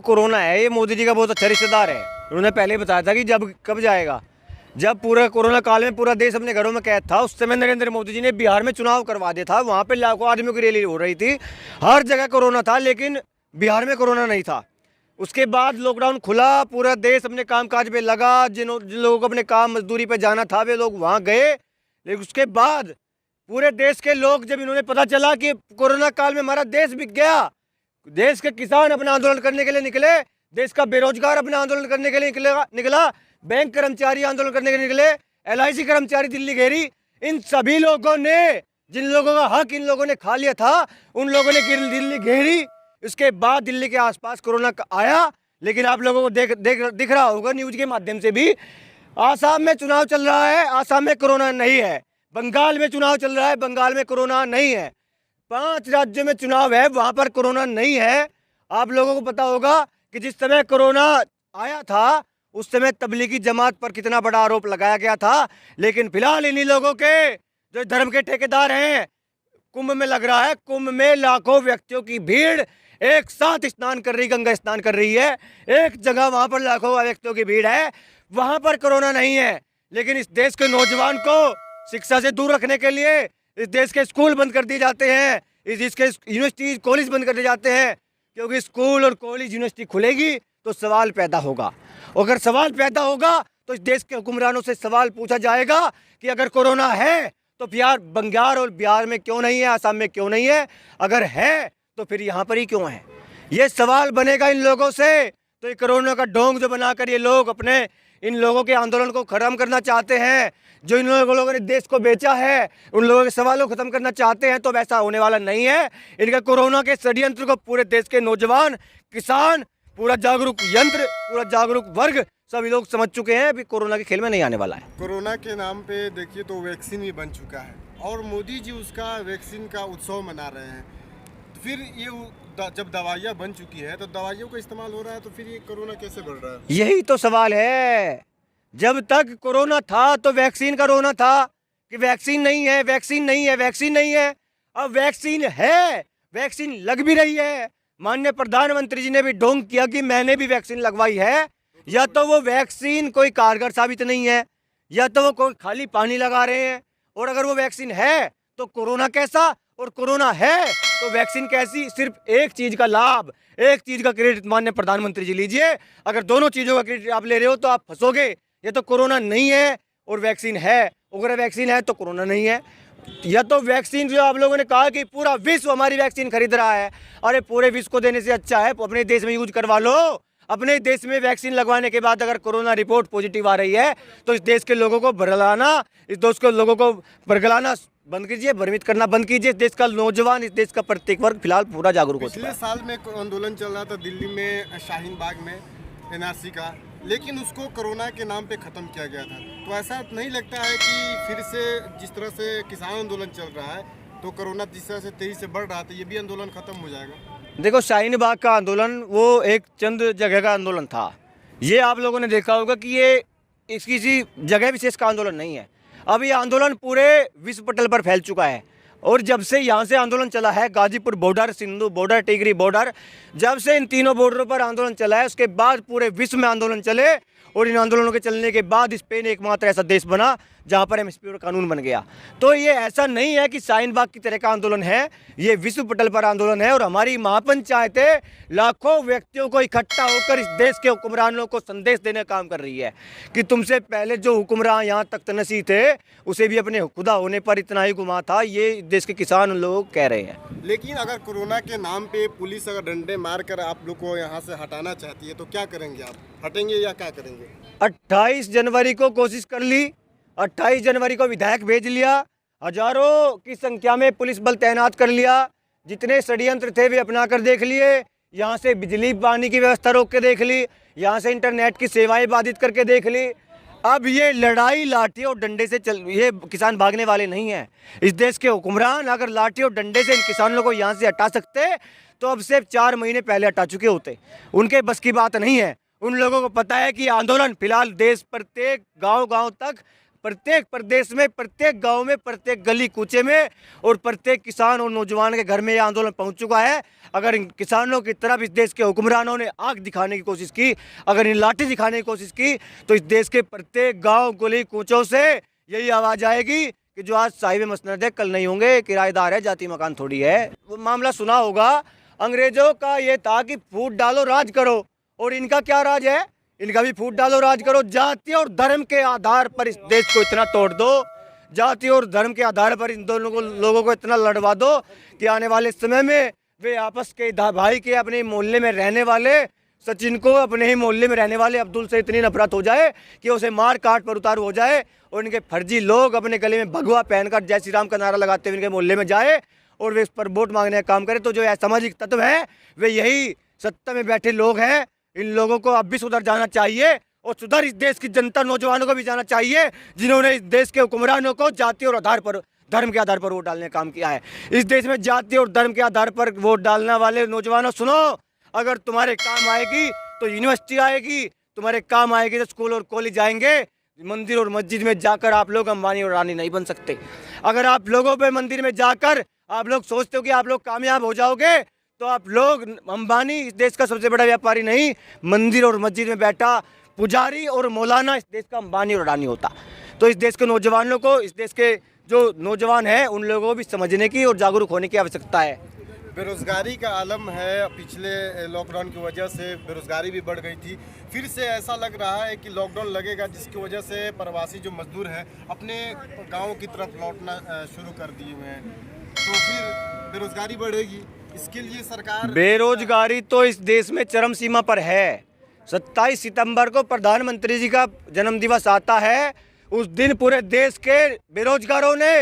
Corona है ये मोदी जी का बहुत अच्छा रिश्तेदार है। उन्होंने पहले बताया था कि जब कब जाएगा, जब पूरा कोरोना काल में पूरा देश अपने घरों में कैद था, उस समय नरेंद्र मोदी जी ने बिहार में चुनाव करवा दिया था। वहाँ पे लाखों आदमियों की रैली हो रही थी, हर जगह कोरोना था, लेकिन बिहार में कोरोना नहीं था। उसके बाद लॉकडाउन खुला, पूरा देश अपने कामकाज पे लगा। जिन लोगों को अपने काम मजदूरी पे जाना था वे लोग वहाँ गए। लेकिन उसके बाद पूरे देश के लोग, जब इन्होंने पता चला कि कोरोना काल में हमारा देश बिक गया, देश के किसान अपना आंदोलन करने के लिए निकले, देश का बेरोजगार अपना आंदोलन करने के लिए निकला, बैंक कर्मचारी आंदोलन करने के लिए निकले, LIC कर्मचारी दिल्ली घेरी। इन सभी लोगों ने, जिन लोगों का हक इन लोगों ने खा लिया था, उन लोगों ने दिल्ली घेरी। उसके बाद दिल्ली के आसपास कोरोना आया। लेकिन आप लोगों को दिख रहा होगा न्यूज के माध्यम से भी, आसाम में चुनाव चल रहा है, आसाम में कोरोना नहीं है। बंगाल में चुनाव चल रहा है, बंगाल में कोरोना नहीं है। 5 राज्यों में चुनाव है, वहां पर कोरोना नहीं है। आप लोगों को पता होगा कि जिस समय कोरोना आया था उस समय तबलीगी जमात पर कितना बड़ा आरोप लगाया गया था। लेकिन फिलहाल इन्हीं लोगों के जो धर्म के ठेकेदार हैं, कुंभ में लग रहा है, कुंभ में लाखों व्यक्तियों की भीड़ एक साथ स्नान कर रही, गंगा स्नान कर रही है। एक जगह वहां पर लाखों व्यक्तियों की भीड़ है, वहां पर कोरोना नहीं है। लेकिन इस देश के नौजवान को शिक्षा से दूर रखने के लिए इस देश के स्कूल बंद कर दिए जाते हैं, इस देश के यूनिवर्सिटी कॉलेज बंद कर दिए जाते हैं। क्योंकि स्कूल और कॉलेज यूनिवर्सिटी खुलेगी तो सवाल पैदा होगा। अगर सवाल पैदा होगा तो इस देश के हुक्मरानों से सवाल पूछा जाएगा कि अगर कोरोना है तो बंगाल और बिहार में क्यों नहीं है, आसाम में क्यों नहीं है, अगर है तो फिर यहाँ पर ही क्यों है। ये सवाल बनेगा इन लोगों से। तो ये कोरोना का ढोंग जो बनाकर ये लोग अपने इन लोगों के आंदोलन को खत्म करना चाहते हैं, जो इन लोगों ने देश को बेचा है, उन लोगों के सवालों को खत्म करना चाहते हैं, तो वैसा होने वाला नहीं है। इनका कोरोना के षड्यंत्र को पूरे देश के नौजवान, किसान, पूरा जागरूक यंत्र, पूरा जागरूक वर्ग सभी लोग समझ चुके हैं। अभी कोरोना के खेल में नहीं आने वाला है। कोरोना के नाम पे देखिए तो वैक्सीन भी बन चुका है और मोदी जी उसका वैक्सीन का उत्सव मना रहे हैं। तो फिर ये जब दवाइयाँ बन चुकी है तो दवाइयों का इस्तेमाल हो रहा है, तो फिर ये कोरोना कैसे बढ़ रहा है? यही तो सवाल है। जब तक कोरोना था तो वैक्सीन का रोना था कि वैक्सीन नहीं है, वैक्सीन नहीं है, वैक्सीन नहीं है। अब वैक्सीन है, वैक्सीन लग भी रही है। माननीय प्रधानमंत्री जी ने भी ढोंग किया कि मैंने भी वैक्सीन लगवाई है। या तो वो वैक्सीन कोई कारगर साबित नहीं है, या तो वो कोई खाली पानी लगा रहे हैं। और अगर वो वैक्सीन है तो कोरोना कैसा, और कोरोना है तो वैक्सीन कैसी। सिर्फ एक चीज का लाभ, एक चीज का क्रेडिट माननीय प्रधानमंत्री जी लीजिए। अगर दोनों चीजों का क्रेडिट आप ले रहे हो तो आप फंसोगे। ये तो कोरोना नहीं है और वैक्सीन है, अगर वैक्सीन है तो कोरोना नहीं है। या तो वैक्सीन जो आप लोगों ने कहा कि पूरा विश्व हमारी वैक्सीन खरीद रहा है, अरे पूरे विश्व को देने से अच्छा है अपने देश में यूज करवा लो। अपने देश में वैक्सीन लगवाने के बाद अगर कोरोना रिपोर्ट पॉजिटिव आ रही है तो इस देश के लोगों को भरगलाना, इस देश के लोगों को भरगलाना बंद कीजिए, भ्रमित करना बंद कीजिए। इस देश का नौजवान, इस देश का प्रत्येक वर्ग फिलहाल पूरा जागरूक हो चुका है। पिछले साल में आंदोलन चल रहा था दिल्ली में, शाहीन बाग में, NRC का, लेकिन उसको कोरोना के नाम पे ख़त्म किया गया था। तो ऐसा नहीं लगता है कि फिर से जिस तरह से किसान आंदोलन चल रहा है तो कोरोना जिस तरह से तेजी से बढ़ रहा था, ये भी आंदोलन ख़त्म हो जाएगा? देखो, शाहीन बाग का आंदोलन वो एक चंद जगह का आंदोलन था। ये आप लोगों ने देखा होगा कि ये किसी जगह विशेष का आंदोलन नहीं है। अब ये आंदोलन पूरे विश्व पटल पर फैल चुका है। और जब से यहाँ से आंदोलन चला है, Ghazipur border, Sindhu border, Tigray border, जब से इन तीनों बॉर्डरों पर आंदोलन चला है, उसके बाद पूरे विश्व में आंदोलन चले। और इन आंदोलनों के चलने के बाद स्पेन एकमात्र ऐसा देश बना जहाँ पर MSP और कानून बन गया। तो ये ऐसा नहीं है कि शाहीन बाग की तरह का आंदोलन है, ये विश्व पटल पर आंदोलन है। और हमारी महापंचायतें लाखों व्यक्तियों को इकट्ठा होकर इस देश के हुक्मरानों को संदेश देने का काम कर रही है कि तुमसे पहले जो हुक्मरान यहाँ तक तनसी थे उसे भी अपने खुदा होने पर इतना ही गुमा था। ये देश के किसान उन लोग कह रहे हैं। लेकिन अगर कोरोना के नाम पे पुलिस अगर डंडे मारकर आप लोग को यहाँ से हटाना चाहती है तो क्या करेंगे आप? हटेंगे या क्या करेंगे? 28 जनवरी को कोशिश कर ली, 28 जनवरी को विधायक भेज लिया, हजारों की संख्या में पुलिस बल तैनात कर लिया, जितने षड्यंत्र थे वे अपना कर देख लिए। यहाँ से बिजली पानी की व्यवस्था रोक के देख ली, यहाँ से इंटरनेट की सेवाएं बाधित करके देख ली। अब ये लड़ाई लाठी और डंडे से ये किसान भागने वाले नहीं हैं। इस देश के हुक्मरान अगर लाठी और डंडे से इन किसानों को यहाँ से हटा सकते तो अब से 4 महीने पहले हटा चुके होते। उनके बस की बात नहीं है। उन लोगों को पता है कि आंदोलन फिलहाल देश प्रत्येक गांव-गांव तक प्रत्येक प्रदेश में, प्रत्येक गांव में, प्रत्येक गली कूचे में और प्रत्येक किसान और नौजवान के घर में ये आंदोलन पहुंच चुका है। अगर इन किसानों की तरफ इस देश के हुक्मरानों ने आग दिखाने की कोशिश की, अगर इन लाठी दिखाने की कोशिश की, तो इस देश के प्रत्येक गांव गली कूचों से यही आवाज़ आएगी कि जो आज साहिब मसनद है कल नहीं होंगे, किराएदार है, जाति मकान थोड़ी है। वो मामला सुना होगा, अंग्रेजों का ये था कि फूट डालो राज करो, और इनका क्या राज है? इनका भी फूट डालो राज करो। जाति और धर्म के आधार पर इस देश को इतना तोड़ दो, जाति और धर्म के आधार पर इन दोनों लोगों को इतना लड़वा दो कि आने वाले समय में वे आपस के भाई के अपने मोहल्ले में रहने वाले सचिन को अपने ही मोहल्ले में रहने वाले अब्दुल से इतनी नफरत हो जाए कि उसे मार काट पर उतारू हो जाए, और इनके फर्जी लोग अपने गले में भगवा पहनकर जय श्री राम का नारा लगाते हुए इनके मोहल्ले में जाए और वे इस पर वोट मांगने का काम करें। तो जो असामाजिक तत्व है वे यही सत्ता में बैठे लोग हैं। इन लोगों को अब भी सुधर जाना चाहिए, और सुधर इस देश की जनता नौजवानों को भी जाना चाहिए, जिन्होंने इस देश के हुक्मरानों को जाति और आधार पर, धर्म के आधार पर वोट डालने का काम किया है। इस देश में जाति और धर्म के आधार पर वोट डालने वाले नौजवानों सुनो, अगर तुम्हारे काम आएगी तो यूनिवर्सिटी आएगी, तुम्हारे काम आएगी तो स्कूल और कॉलेज आएंगे। मंदिर और मस्जिद में जाकर आप लोग अंबानी और रानी नहीं बन सकते। अगर आप लोगों पे मंदिर में जाकर आप लोग सोचते हो कि आप लोग कामयाब हो जाओगे, तो आप लोग अंबानी इस देश का सबसे बड़ा व्यापारी नहीं, मंदिर और मस्जिद में बैठा पुजारी और मौलाना इस देश का अंबानी और रानी होता। तो इस देश के नौजवानों को, इस देश के जो नौजवान हैं उन लोगों को भी समझने की और जागरूक होने की आवश्यकता है। बेरोजगारी का आलम है। पिछले लॉकडाउन की वजह से बेरोजगारी भी बढ़ गई थी। फिर से ऐसा लग रहा है कि लॉकडाउन लगेगा, जिसकी वजह से प्रवासी जो मजदूर हैं अपने गाँव की तरफ लौटना शुरू कर दिए हुए हैं, तो फिर बेरोजगारी बढ़ेगी। इसके लिए सरकार, बेरोजगारी तो इस देश में चरम सीमा पर है। 27 सितंबर को प्रधानमंत्री जी का जन्मदिवस आता है। उस दिन पूरे देश के बेरोजगारों ने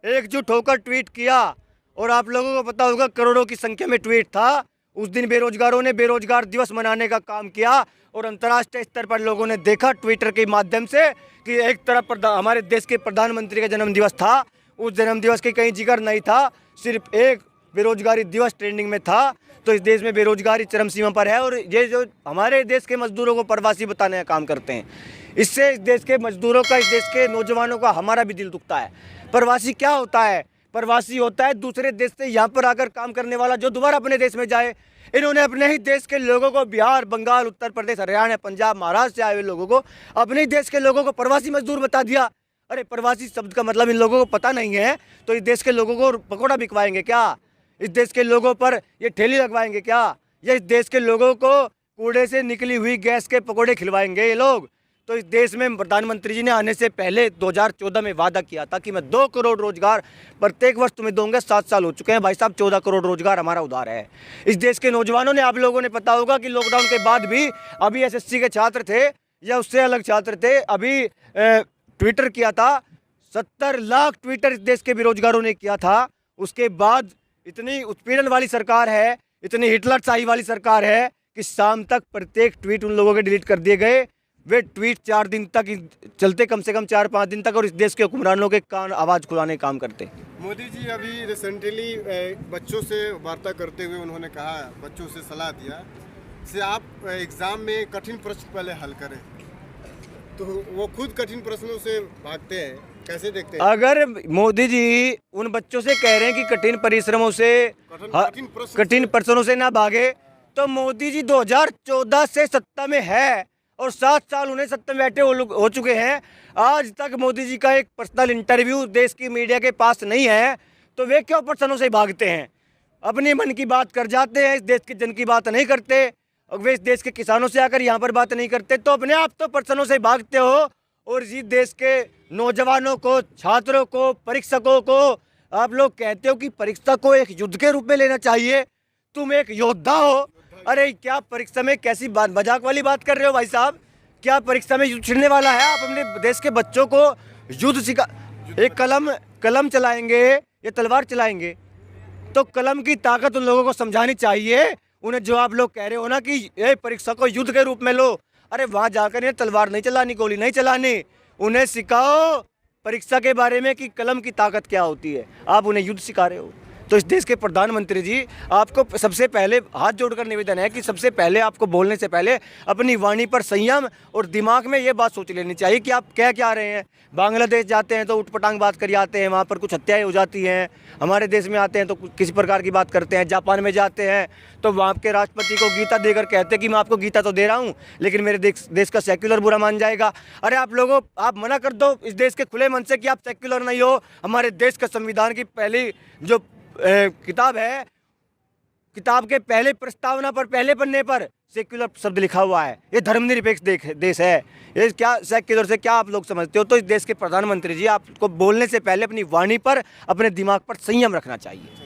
एकजुट होकर ट्वीट किया, और आप लोगों को पता होगा करोड़ों की संख्या में ट्वीट था। उस दिन बेरोजगारों ने बेरोजगार दिवस मनाने का काम किया, और अंतर्राष्ट्रीय स्तर पर लोगों ने देखा ट्विटर के माध्यम से कि एक तरफ हमारे देश के प्रधानमंत्री का जन्मदिवस था, उस जन्मदिवस के कहीं जिक्र नहीं था, सिर्फ एक बेरोजगारी दिवस ट्रेंडिंग में था। तो इस देश में बेरोजगारी चरम सीमा पर है, और ये जो हमारे देश के मजदूरों को प्रवासी बताने का काम करते हैं, इससे इस देश के मजदूरों का, इस देश के नौजवानों का, हमारा भी दिल दुखता है। प्रवासी क्या होता है? प्रवासी होता है दूसरे देश से यहाँ पर आकर काम करने वाला, जो दोबारा अपने देश में जाए। इन्होंने अपने ही देश के लोगों को, बिहार, बंगाल, उत्तर प्रदेश, हरियाणा, पंजाब, महाराष्ट्र से आए हुए लोगों को, अपने ही देश के लोगों को प्रवासी मजदूर बता दिया। अरे प्रवासी शब्द का मतलब इन लोगों को पता नहीं है, तो इस देश के लोगों को पकौड़ा बिकवाएंगे क्या? इस देश के लोगों पर ये ठेली लगवाएंगे क्या? या इस देश के लोगों को कूड़े से निकली हुई गैस के पकौड़े खिलवाएंगे ये लोग? तो इस देश में प्रधानमंत्री जी ने आने से पहले 2014 में वादा किया था कि मैं 2 करोड़ रोजगार प्रत्येक वर्ष तुम्हें दूंगा। 7 साल हो चुके हैं भाई साहब, 14 करोड़ रोजगार हमारा उधार है। इस देश के नौजवानों ने, आप लोगों ने पता होगा कि लॉकडाउन के बाद भी अभी एसएससी के छात्र थे या उससे अलग छात्र थे, अभी ट्विटर किया था, 70 लाख ट्विटर इस देश के बेरोजगारों ने किया था। उसके बाद इतनी उत्पीड़न वाली सरकार है, इतनी हिटलरशाही वाली सरकार है कि शाम तक प्रत्येक ट्वीट उन लोगों के डिलीट कर दिए गए। वे ट्वीट 4 दिन तक चलते, कम से कम 4-5 दिन तक, और इस देश के हुक्मरानों के कान आवाज़ खुलाने का काम करते। मोदी जी अभी रिसेंटली बच्चों से वार्ता करते हुए उन्होंने कहा, बच्चों से सलाह दिया से आप एग्ज़ाम में कठिन प्रश्न पहले हल करें, तो वो खुद कठिन प्रश्नों से भागते हैं। कैसे देखते हैं? अगर मोदी जी उन बच्चों से कह रहे हैं कि कठिन परिश्रमों से, कठिन प्रश्नों से ना भागे, तो मोदी जी 2014 से सत्ता में है और 7 साल उन्हें सत्ता में बैठे हो चुके हैं। आज तक मोदी जी का एक पर्सनल इंटरव्यू देश की मीडिया के पास नहीं है, तो वे क्यों प्रश्नों से भागते हैं? अपने मन की बात कर जाते हैं, इस देश के जन की बात नहीं करते। वे इस देश के किसानों से आकर यहाँ पर बात नहीं करते, तो अपने आप तो प्रश्नों से भागते हो, और इसी देश के नौजवानों को, छात्रों को, परीक्षकों को आप लोग कहते हो कि परीक्षा को एक युद्ध के रूप में लेना चाहिए। तुम एक योद्धा हो। अरे क्या परीक्षा में कैसी बात, मजाक वाली बात कर रहे हो भाई साहब? क्या परीक्षा में युद्ध छिड़ने वाला है? आप अपने देश के बच्चों को युद्ध सिखा, एक कलम चलाएंगे या तलवार चलाएंगे? तो कलम की ताकत उन लोगों को समझानी चाहिए। उन्हें जो आप लोग कह रहे हो ना कि ये परीक्षा को युद्ध के रूप में लो, अरे वहाँ जाकर इन्हें तलवार नहीं चलानी, गोली नहीं चलानी, उन्हें सिखाओ परीक्षा के बारे में कि कलम की ताकत क्या होती है। आप उन्हें युद्ध सिखा रहे हो। तो इस देश के प्रधानमंत्री जी, आपको सबसे पहले हाथ जोड़कर निवेदन है कि सबसे पहले आपको बोलने से पहले अपनी वाणी पर संयम और दिमाग में ये बात सोच लेनी चाहिए कि आप कह क्या रहे हैं। बांग्लादेश जाते हैं तो उठपटांग बात कर आते हैं, वहाँ पर कुछ हत्याएं हो जाती हैं। हमारे देश में आते हैं तो किसी प्रकार की बात करते हैं। जापान में जाते हैं तो वहाँ के राष्ट्रपति को गीता देकर कहते हैं कि मैं आपको गीता तो दे रहा हूँ, लेकिन मेरे देश का सेक्युलर बुरा मान जाएगा। अरे आप लोगों, आप मना कर दो इस देश के खुले मन से कि आप सेक्युलर नहीं हो। हमारे देश का संविधान की पहली जो किताब है, किताब के पहले प्रस्तावना पर पहले पन्ने पर सेक्युलर शब्द लिखा हुआ है। ये धर्मनिरपेक्ष देश है। ये क्या सेक्युलर से क्या आप लोग समझते हो? तो इस देश के प्रधानमंत्री जी, आपको बोलने से पहले अपनी वाणी पर, अपने दिमाग पर संयम रखना चाहिए।